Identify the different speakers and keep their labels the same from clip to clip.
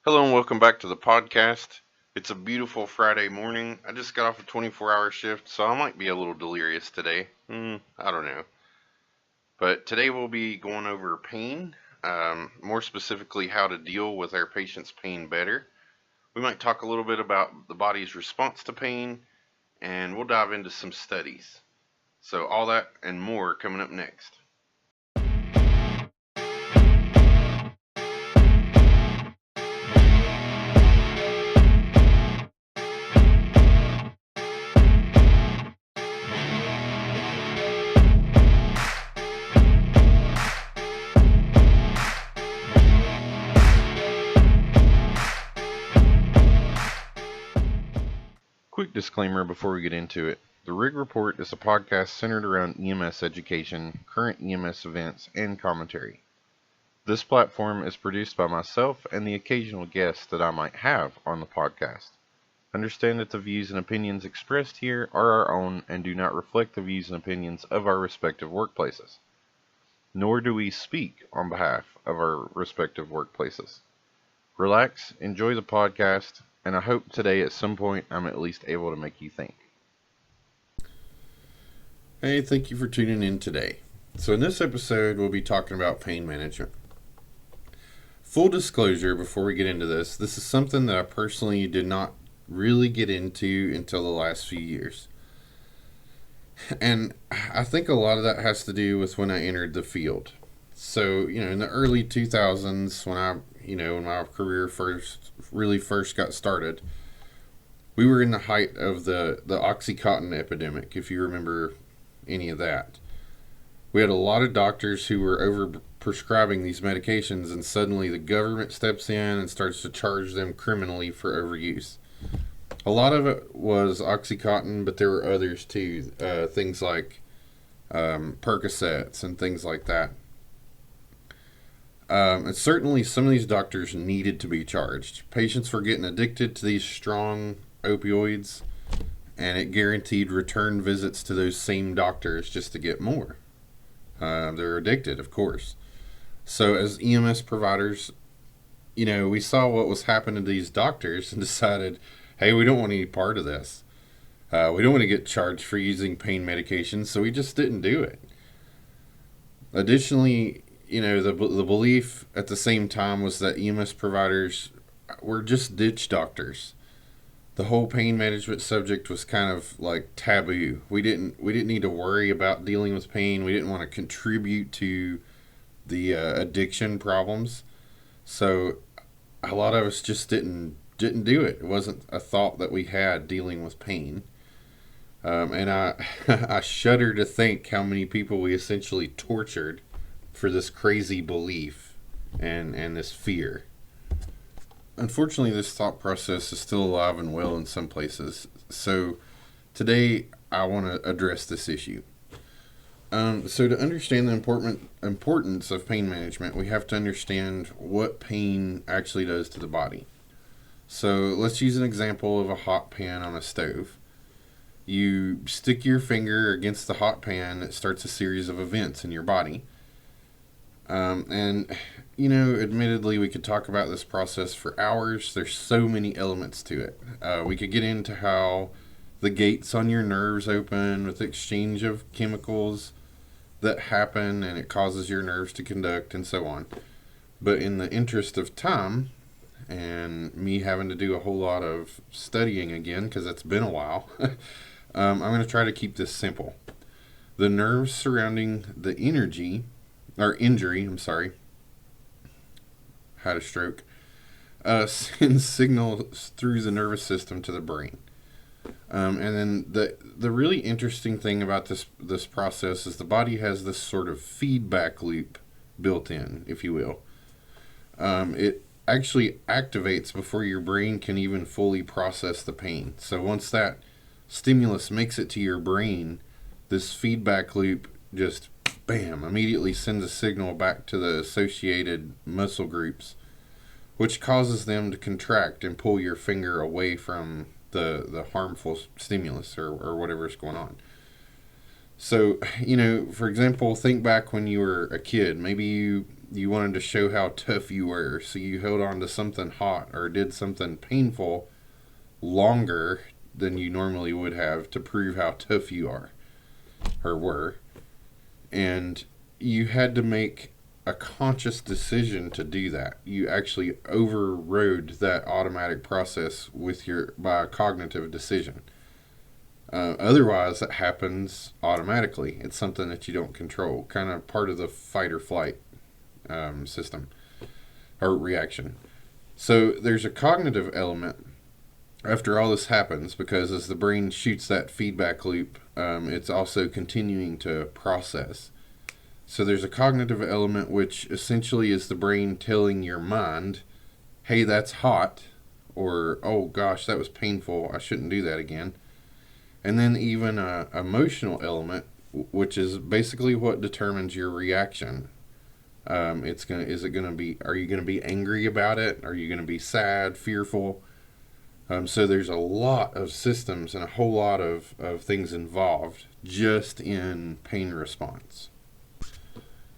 Speaker 1: Hello and welcome back to the podcast. It's a beautiful Friday morning. I just got off a 24-hour shift, so I might be a little delirious today. I don't know. But today we'll be going over pain, more specifically how to deal with our patient's pain better. We might talk a little bit about the body's response to pain, and we'll dive into some studies. So all that and more coming up next. Quick disclaimer before we get into it. The Rig Report is a podcast centered around EMS education, current EMS events, and commentary. This platform is produced by myself and the occasional guest that I might have on the podcast. Understand that the views and opinions expressed here are our own and do not reflect the views and opinions of our respective workplaces. Nor do we speak on behalf of our respective workplaces. Relax, enjoy the podcast, and I hope today at some point I'm at least able to make you think.
Speaker 2: Hey, thank you for tuning in today. So in this episode, we'll be talking about pain management. Full disclosure before we get into this is something that I personally did not really get into until the last few years. And I think a lot of that has to do with when I entered the field. So, in the early 2000s, when my career first got started, we were in the height of the Oxycontin epidemic, if you remember any of that. We had a lot of doctors who were over prescribing these medications, and suddenly the government steps in and starts to charge them criminally for overuse. A lot of it was Oxycontin, but there were others too, things like Percocets and things like that. And certainly some of these doctors needed to be charged. Patients were getting addicted to these strong opioids, and it guaranteed return visits to those same doctors just to get more. They're addicted, of course. So as EMS providers, we saw what was happening to these doctors and decided, hey, we don't want any part of this. We don't want to get charged for using pain medications, so we just didn't do it. Additionally, the belief at the same time was that EMS providers were just ditch doctors. The whole pain management subject was kind of like taboo. We didn't need to worry about dealing with pain. We didn't want to contribute to the addiction problems. So a lot of us just didn't do it. It wasn't a thought that we had dealing with pain. And I I shudder to think how many people we essentially tortured for this crazy belief and this fear. Unfortunately, this thought process is still alive and well in some places. So today I want to address this issue. So to understand the importance of pain management, we have to understand what pain actually does to the body. So let's use an example of a hot pan on a stove. You stick your finger against the hot pan, it starts a series of events in your body. Admittedly, we could talk about this process for hours. There's so many elements to it. We could get into how the gates on your nerves open with exchange of chemicals that happen, and it causes your nerves to conduct and so on. But in the interest of time, and me having to do a whole lot of studying again, because it's been a while, I'm going to try to keep this simple. The nerves surrounding the injury, had a stroke, sends signals through the nervous system to the brain. And then the really interesting thing about this process is the body has this sort of feedback loop built in, if you will. It actually activates before your brain can even fully process the pain. So once that stimulus makes it to your brain, this feedback loop just bam, immediately sends a signal back to the associated muscle groups, which causes them to contract and pull your finger away from the harmful stimulus or whatever's going on. So, for example, think back when you were a kid. Maybe you you wanted to show how tough you were, so you held on to something hot or did something painful longer than you normally would have to prove how tough you are or were. And you had to make a conscious decision to do that. You actually overrode that automatic process with your by a cognitive decision. Otherwise, it happens automatically. It's something that you don't control, kind of part of the fight or flight system or reaction. So there's a cognitive element after all this happens, because as the brain shoots that feedback loop, it's also continuing to process. So there's a cognitive element, which essentially is the brain telling your mind, hey, that's hot, or oh gosh, that was painful, I shouldn't do that again. And then even a emotional element, which is basically what determines your reaction. Is it gonna be? Are you gonna be angry about it? Are you gonna be sad, fearful? So there's a lot of systems and a whole lot of things involved just in pain response.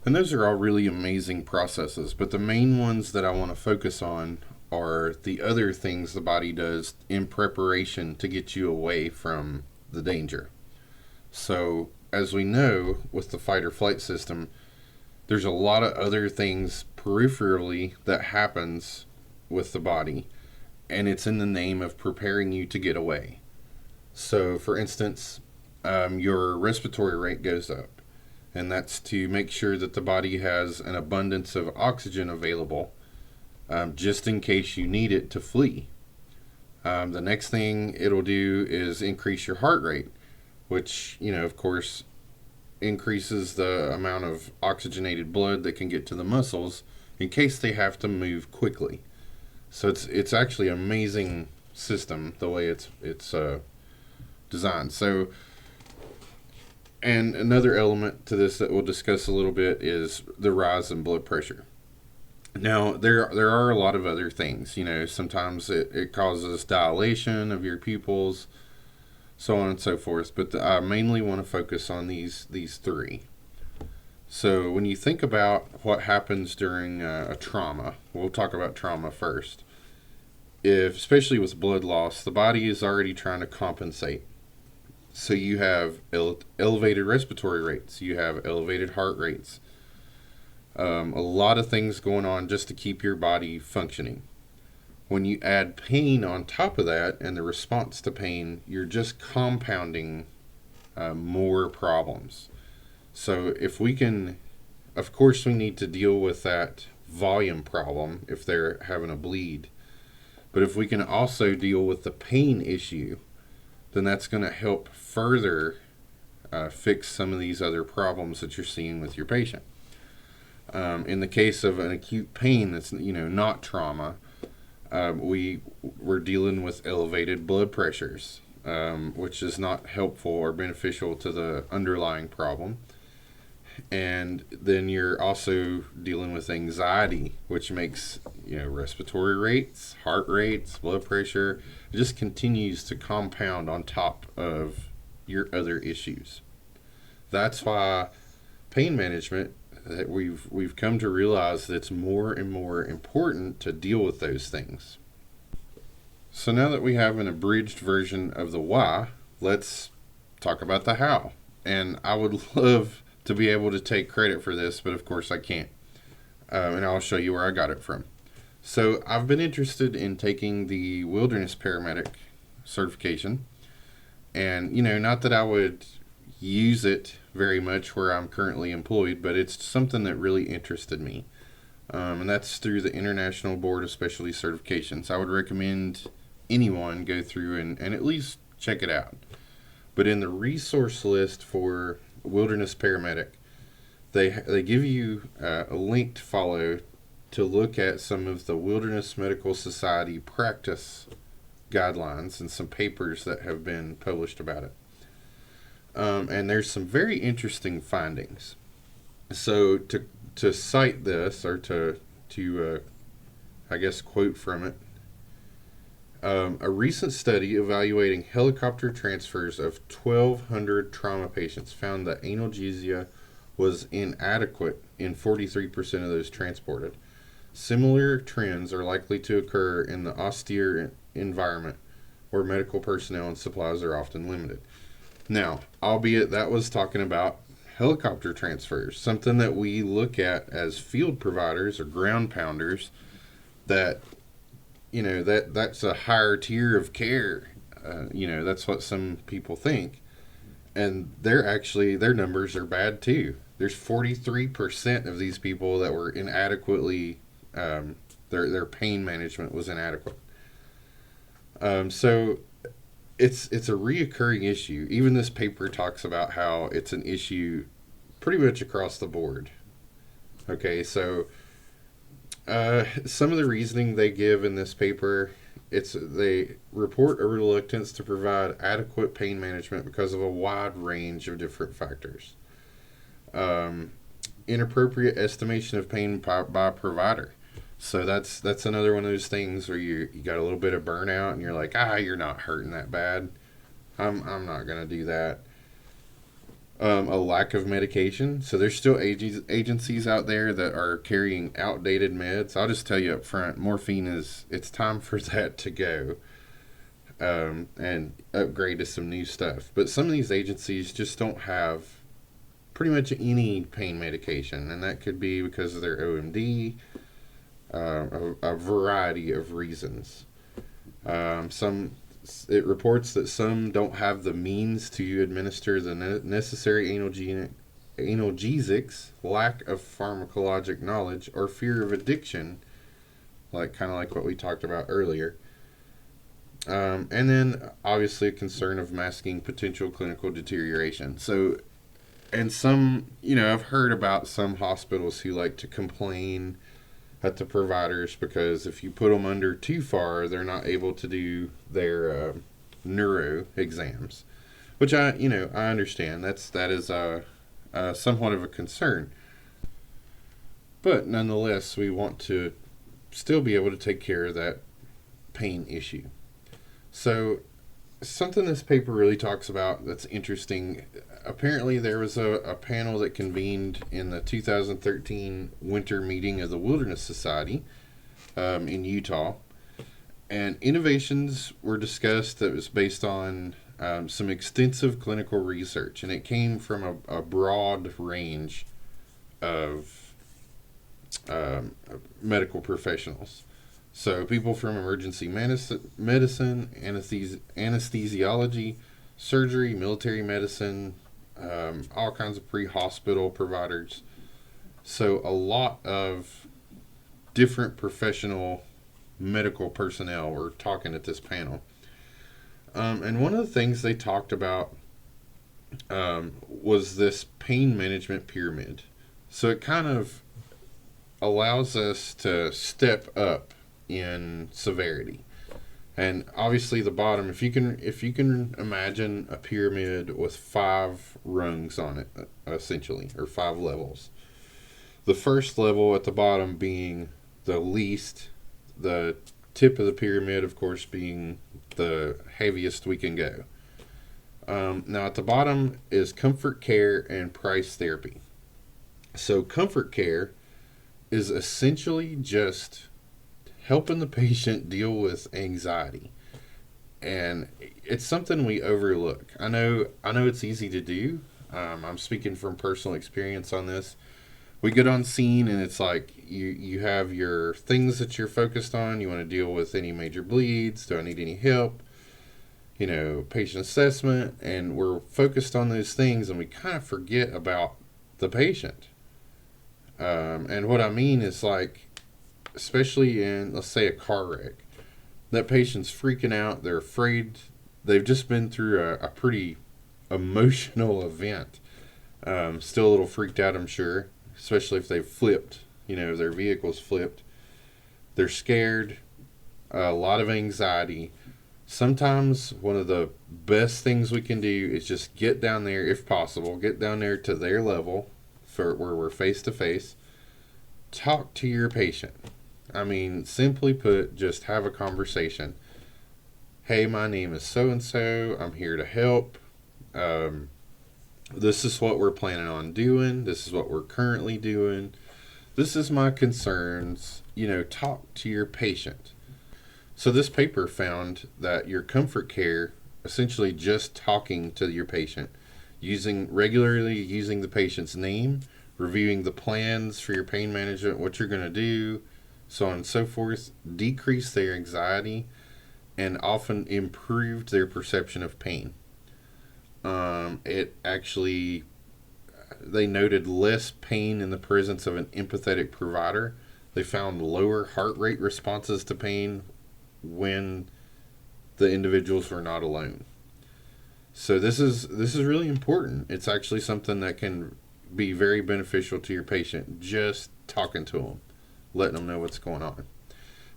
Speaker 2: And those are all really amazing processes, but the main ones that I want to focus on are the other things the body does in preparation to get you away from the danger. So, as we know with the fight or flight system, there's a lot of other things peripherally that happens with the body, and it's in the name of preparing you to get away. So, for instance, your respiratory rate goes up, and that's to make sure that the body has an abundance of oxygen available, just in case you need it to flee. The next thing it'll do is increase your heart rate, which, of course, increases the amount of oxygenated blood that can get to the muscles in case they have to move quickly. So it's actually an amazing system the way it's designed. So, and another element to this that we'll discuss a little bit is the rise in blood pressure. Now, there are a lot of other things. Sometimes it causes dilation of your pupils, so on and so forth. But I mainly want to focus on these three. So when you think about what happens during a trauma, we'll talk about trauma first. Especially with blood loss, the body is already trying to compensate. So you have elevated respiratory rates, you have elevated heart rates, a lot of things going on just to keep your body functioning. When you add pain on top of that and the response to pain, you're just compounding more problems. So if we can, of course, we need to deal with that volume problem if they're having a bleed. But if we can also deal with the pain issue, then that's going to help further fix some of these other problems that you're seeing with your patient. In the case of an acute pain that's not trauma, we're dealing with elevated blood pressures, which is not helpful or beneficial to the underlying problem. And then you're also dealing with anxiety, which makes respiratory rates, heart rates, blood pressure. It just continues to compound on top of your other issues. That's why pain management, that we've come to realize that it's more and more important to deal with those things. So now that we have an abridged version of the why, let's talk about the how. And I would love to be able to take credit for this, but of course I can't. And I'll show you where I got it from. So I've been interested in taking the wilderness paramedic certification. And, not that I would use it very much where I'm currently employed, but it's something that really interested me. And that's through the International Board of Specialty Certifications. I would recommend anyone go through and at least check it out. But in the resource list for wilderness paramedic, they give you a link to follow to look at some of the Wilderness Medical Society practice guidelines and some papers that have been published about it. And there's some very interesting findings. So to cite this, or to I guess quote from it, a recent study evaluating helicopter transfers of 1,200 trauma patients found that analgesia was inadequate in 43% of those transported. Similar trends are likely to occur in the austere environment where medical personnel and supplies are often limited. Now, albeit that was talking about helicopter transfers, something that we look at as field providers or ground pounders, that that's a higher tier of care. That's what some people think, and their numbers are bad too. There's 43% of these people that were inadequately, their pain management was inadequate. So it's a reoccurring issue. Even this paper talks about how it's an issue pretty much across the board. Okay, so some of the reasoning they give in this paper, they report a reluctance to provide adequate pain management because of a wide range of different factors. Um, Inappropriate estimation of pain by provider. So that's another one of those things where you got a little bit of burnout and you're like, you're not hurting that bad. I'm not gonna do that. A lack of medication. So there's still agencies out there that are carrying outdated meds. I'll just tell you up front, morphine it's time for that to go, and upgrade to some new stuff. But some of these agencies just don't have pretty much any pain medication, and that could be because of their OMD, a variety of reasons. Some It reports that some don't have the means to administer the necessary analgesics, lack of pharmacologic knowledge, or fear of addiction, kind of like what we talked about earlier. And then obviously a concern of masking potential clinical deterioration. So, and some, I've heard about some hospitals who like to complain at the providers because if you put them under too far, they're not able to do their neuro exams, which I understand. That is somewhat of a concern, but nonetheless, we want to still be able to take care of that pain issue. So, something this paper really talks about that's interesting. Apparently, there was a panel that convened in the 2013 winter meeting of the Wilderness Society in Utah, and innovations were discussed that was based on some extensive clinical research, and it came from a broad range of medical professionals. So people from emergency medicine, anesthesiology, surgery, military medicine, all kinds of pre-hospital providers. So a lot of different professional medical personnel were talking at this panel. And one of the things they talked about was this pain management pyramid. So it kind of allows us to step up in severity. And obviously the bottom, if you can imagine a pyramid with 5 rungs on it, essentially, or 5 levels. The first level at the bottom being the least, the tip of the pyramid, of course, being the heaviest we can go. Now at the bottom is comfort care and price therapy. So comfort care is essentially just helping the patient deal with anxiety, and it's something we overlook. I know it's easy to do. I'm speaking from personal experience on this. We get on scene and it's like you have your things that you're focused on. You want to deal with any major bleeds. Do I need any help? Patient assessment, and we're focused on those things, and we kind of forget about the patient. And what I mean is, especially in, let's say, a car wreck, that patient's freaking out. They're afraid. They've just been through a pretty emotional event. Still a little freaked out, I'm sure, especially if they've flipped, their vehicle's flipped. They're scared, a lot of anxiety. Sometimes one of the best things we can do is just get down there, if possible, get down there to their level, for where we're face to face. Talk to your patient. I mean, simply put, just have a conversation. Hey, my name is so and so. I'm here to help. This is what we're planning on doing. This is what we're currently doing. This is my concerns. Talk to your patient. So this paper found that your comfort care, essentially just talking to your patient, regularly using the patient's name, reviewing the plans for your pain management, what you're going to do, so on and so forth, decrease their anxiety and often improved their perception of pain. It actually, they noted less pain in the presence of an empathetic provider. They found lower heart rate responses to pain when the individuals were not alone. So this is really important. It's actually something that can be very beneficial to your patient. Just talking to them, letting them know what's going on.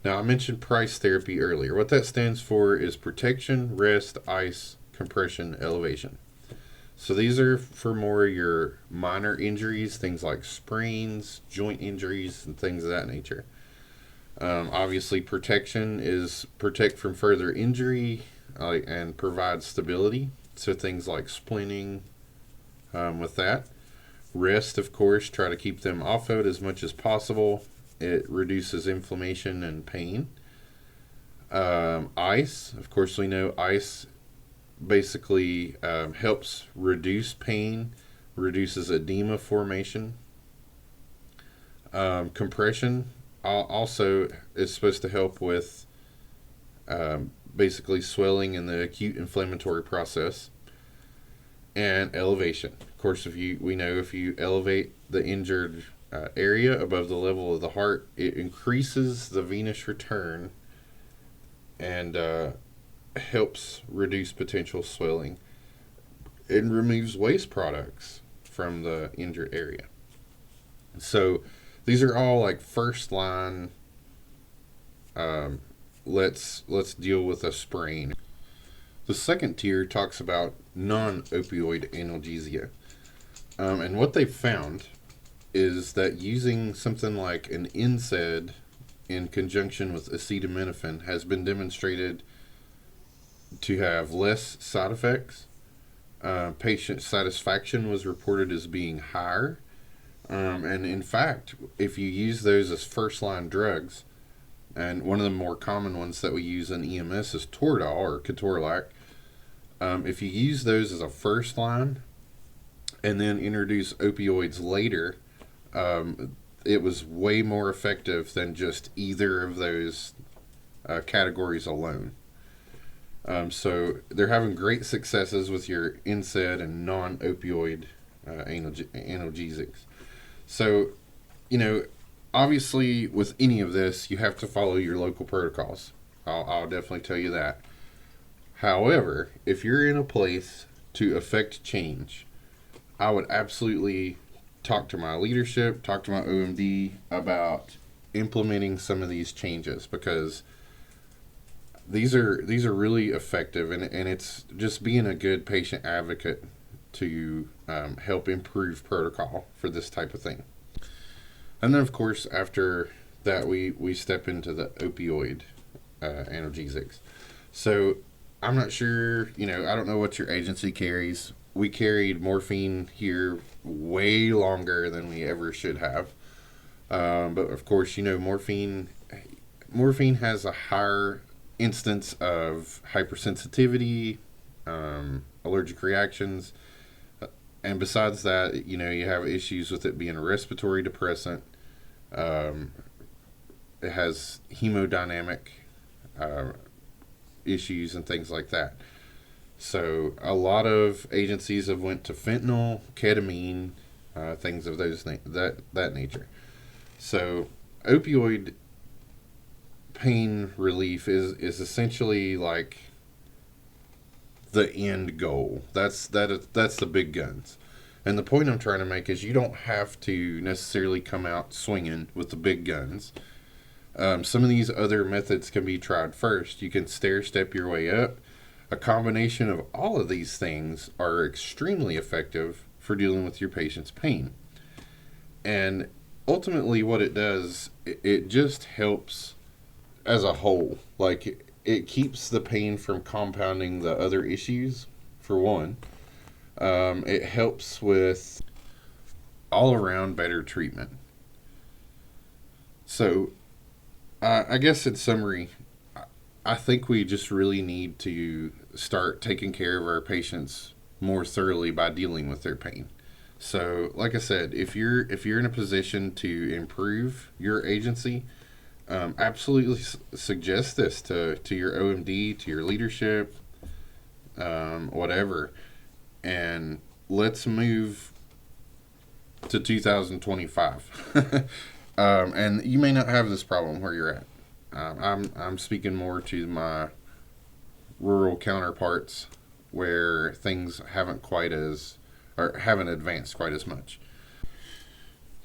Speaker 2: Now, I mentioned price therapy earlier. What that stands for is protection, rest, ice, compression, elevation. So these are for more your minor injuries, things like sprains, joint injuries, and things of that nature. Obviously, protection is protect from further injury and provide stability. So things like splinting with that. Rest, of course, try to keep them off of it as much as possible. It reduces inflammation and pain. Ice, of course, we know ice basically helps reduce pain, reduces edema formation. Compression also is supposed to help with basically swelling in the acute inflammatory process. And elevation, of course, we know if you elevate the injured area above the level of the heart, it increases the venous return and helps reduce potential swelling. It removes waste products from the injured area. So these are all like first line. Let's deal with a sprain. The second tier talks about non-opioid analgesia, and what they found is that using something like an NSAID in conjunction with acetaminophen has been demonstrated to have less side effects. Patient satisfaction was reported as being higher. And in fact, if you use those as first line drugs, and one of the more common ones that we use in EMS is Toradol or Ketorolac, if you use those as a first line and then introduce opioids later, it was way more effective than just either of those categories alone. So they're having great successes with your NSAID and non-opioid analgesics. So, obviously with any of this, you have to follow your local protocols. I'll definitely tell you that. However, if you're in a place to affect change, I would absolutely talk to my leadership, talk to my OMD about implementing some of these changes, because these are really effective, and it's just being a good patient advocate to help improve protocol for this type of thing. And then, of course, after that, we step into the opioid analgesics. So I'm not sure, I don't know what your agency carries. We carried morphine here way longer than we ever should have. But of course, morphine has a higher instance of hypersensitivity, allergic reactions, and besides that, you have issues with it being a respiratory depressant. It has hemodynamic issues and things like that. So a lot of agencies have went to fentanyl, ketamine, things of that nature. So opioid pain relief is essentially like the end goal. That's the big guns. And the point I'm trying to make is you don't have to necessarily come out swinging with the big guns. Some of these other methods can be tried first. You can stair step your way up. A combination of all of these things are extremely effective for dealing with your patient's pain. And ultimately what it does, it just helps as a whole. Like, it keeps the pain from compounding the other issues, for one. It helps with all around better treatment. So, I guess in summary, I think we just really need to start taking care of our patients more thoroughly by dealing with their pain. So, like I said, if you're in a position to improve your agency, absolutely suggest this to your OMD, to your leadership, whatever, and let's move to 2025. And you may not have this problem where you're at. I'm speaking more to my rural counterparts where things haven't quite as or haven't advanced quite as much.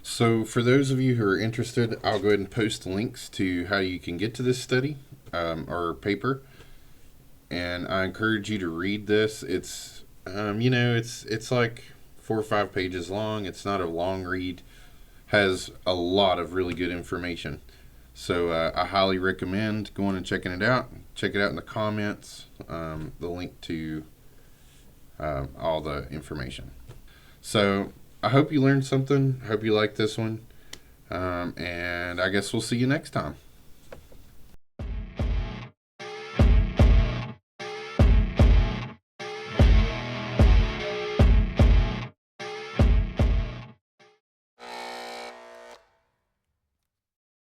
Speaker 2: So, for those of you who are interested, I'll go ahead and post links to how you can get to this study or paper, and I encourage you to read this. It's like 4 or 5 pages long. It's not a long read. Has a lot of really good information. So I highly recommend going and checking it out. Check it out in the comments. The link to all the information. So I hope you learned something. I hope you like this one. And I guess we'll see you next time.